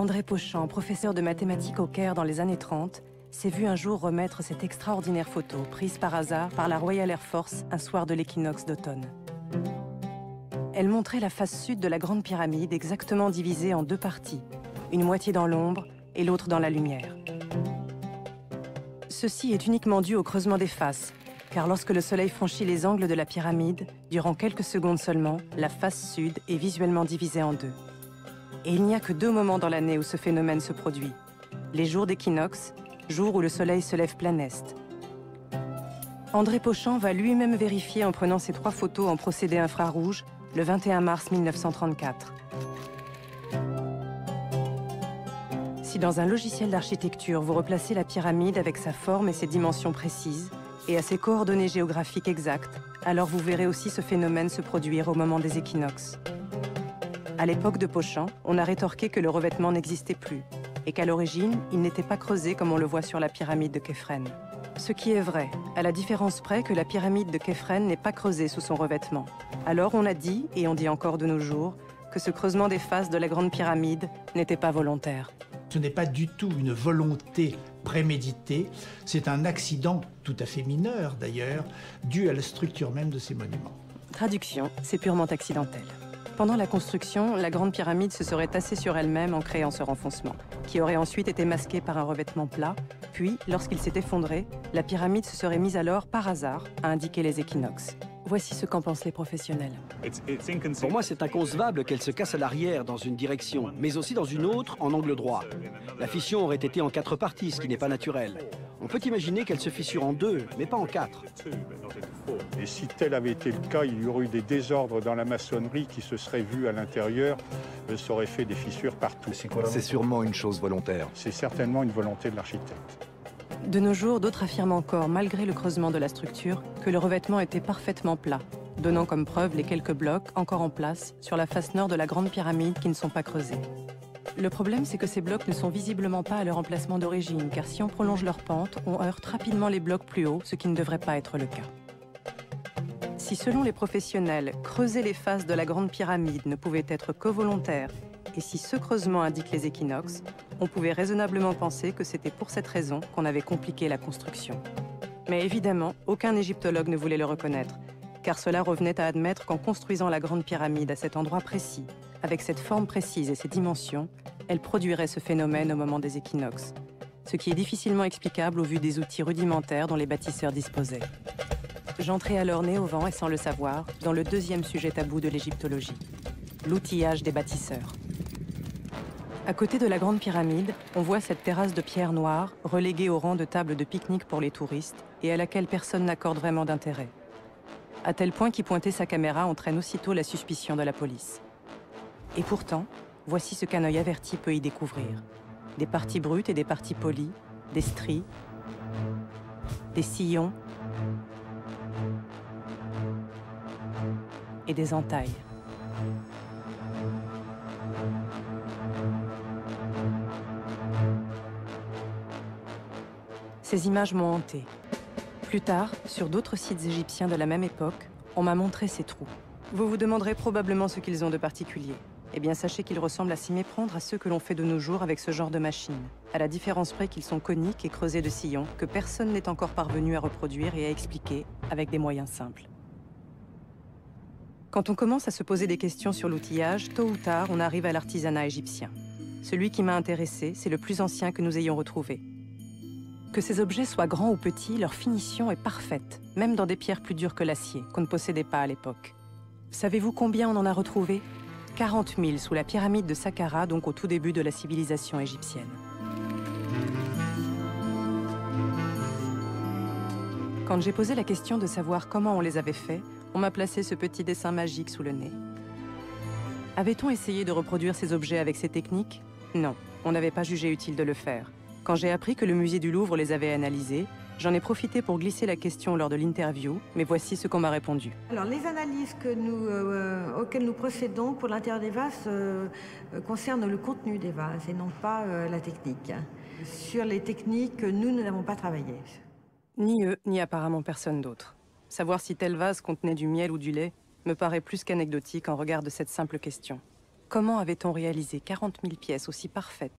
André Pauchan, professeur de mathématiques au Caire dans les années 30, s'est vu un jour remettre cette extraordinaire photo, prise par hasard par la Royal Air Force un soir de l'équinoxe d'automne. Elle montrait la face sud de la Grande Pyramide exactement divisée en deux parties, une moitié dans l'ombre et l'autre dans la lumière. Ceci est uniquement dû au creusement des faces, car lorsque le soleil franchit les angles de la pyramide, durant quelques secondes seulement, la face sud est visuellement divisée en deux. Et il n'y a que 2 moments dans l'année où ce phénomène se produit. Les jours d'équinoxe, jour où le soleil se lève plein est. André Pauchan va lui-même vérifier en prenant ces 3 photos en procédé infrarouge le 21 mars 1934. Si dans un logiciel d'architecture, vous replacez la pyramide avec sa forme et ses dimensions précises, et à ses coordonnées géographiques exactes, alors vous verrez aussi ce phénomène se produire au moment des équinoxes. À l'époque de Pauchan, on a rétorqué que le revêtement n'existait plus, et qu'à l'origine, il n'était pas creusé comme on le voit sur la pyramide de Képhren. Ce qui est vrai, à la différence près que la pyramide de Képhren n'est pas creusée sous son revêtement. Alors on a dit, et on dit encore de nos jours, que ce creusement des faces de la Grande Pyramide n'était pas volontaire. Ce n'est pas du tout une volonté préméditée, c'est un accident tout à fait mineur d'ailleurs, dû à la structure même de ces monuments. Traduction, c'est purement accidentel. Pendant la construction, la Grande Pyramide se serait tassée sur elle-même en créant ce renfoncement, qui aurait ensuite été masqué par un revêtement plat, puis, lorsqu'il s'est effondré, la pyramide se serait mise alors, par hasard, à indiquer les équinoxes. Voici ce qu'en pensent les professionnels. Pour moi, c'est inconcevable qu'elle se casse à l'arrière dans une direction, mais aussi dans une autre en angle droit. La fission aurait été en 4 parties, ce qui n'est pas naturel. On peut imaginer qu'elle se fissure en 2, mais pas en 4. Et si tel avait été le cas, il y aurait eu des désordres dans la maçonnerie qui se seraient vus à l'intérieur, ça aurait fait des fissures partout. C'est sûrement une chose volontaire. C'est certainement une volonté de l'architecte. De nos jours, d'autres affirment encore, malgré le creusement de la structure, que le revêtement était parfaitement plat, donnant comme preuve les quelques blocs encore en place sur la face nord de la Grande Pyramide qui ne sont pas creusés. Le problème, c'est que ces blocs ne sont visiblement pas à leur emplacement d'origine, car si on prolonge leur pente, on heurte rapidement les blocs plus hauts, ce qui ne devrait pas être le cas. Si, selon les professionnels, creuser les faces de la Grande Pyramide ne pouvait être que volontaire, et si ce creusement indique les équinoxes, on pouvait raisonnablement penser que c'était pour cette raison qu'on avait compliqué la construction. Mais évidemment, aucun égyptologue ne voulait le reconnaître, car cela revenait à admettre qu'en construisant la Grande Pyramide à cet endroit précis, avec cette forme précise et ces dimensions, elle produirait ce phénomène au moment des équinoxes, ce qui est difficilement explicable au vu des outils rudimentaires dont les bâtisseurs disposaient. J'entrais alors nez au vent et sans le savoir dans le 2e sujet tabou de l'égyptologie, l'outillage des bâtisseurs. À côté de la Grande Pyramide, on voit cette terrasse de pierre noire, reléguée au rang de table de pique-nique pour les touristes, et à laquelle personne n'accorde vraiment d'intérêt. À tel point qu'y pointer sa caméra entraîne aussitôt la suspicion de la police. Et pourtant, voici ce qu'un œil averti peut y découvrir. Des parties brutes et des parties polies, des stries, des sillons et des entailles. Ces images m'ont hanté. Plus tard, sur d'autres sites égyptiens de la même époque, on m'a montré ces trous. Vous vous demanderez probablement ce qu'ils ont de particulier. Eh bien, sachez qu'ils ressemblent à s'y méprendre à ceux que l'on fait de nos jours avec ce genre de machines, à la différence près qu'ils sont coniques et creusés de sillons que personne n'est encore parvenu à reproduire et à expliquer avec des moyens simples. Quand on commence à se poser des questions sur l'outillage, tôt ou tard, on arrive à l'artisanat égyptien. Celui qui m'a intéressé, c'est le plus ancien que nous ayons retrouvé. Que ces objets soient grands ou petits, leur finition est parfaite, même dans des pierres plus dures que l'acier, qu'on ne possédait pas à l'époque. Savez-vous combien on en a retrouvé ? 40 000 sous la pyramide de Saqqara, donc au tout début de la civilisation égyptienne. Quand j'ai posé la question de savoir comment on les avait faits, on m'a placé ce petit dessin magique sous le nez. Avait-on essayé de reproduire ces objets avec ces techniques? Non, on n'avait pas jugé utile de le faire. Quand j'ai appris que le musée du Louvre les avait analysés, j'en ai profité pour glisser la question lors de l'interview, mais voici ce qu'on m'a répondu. Alors, les analyses auxquelles nous procédons pour l'intérieur des vases concernent le contenu des vases et non pas la technique. Sur les techniques, nous n'avons pas travaillé. Ni eux, ni apparemment personne d'autre. Savoir si tel vase contenait du miel ou du lait me paraît plus qu'anecdotique en regard de cette simple question. Comment avait-on réalisé 40 000 pièces aussi parfaites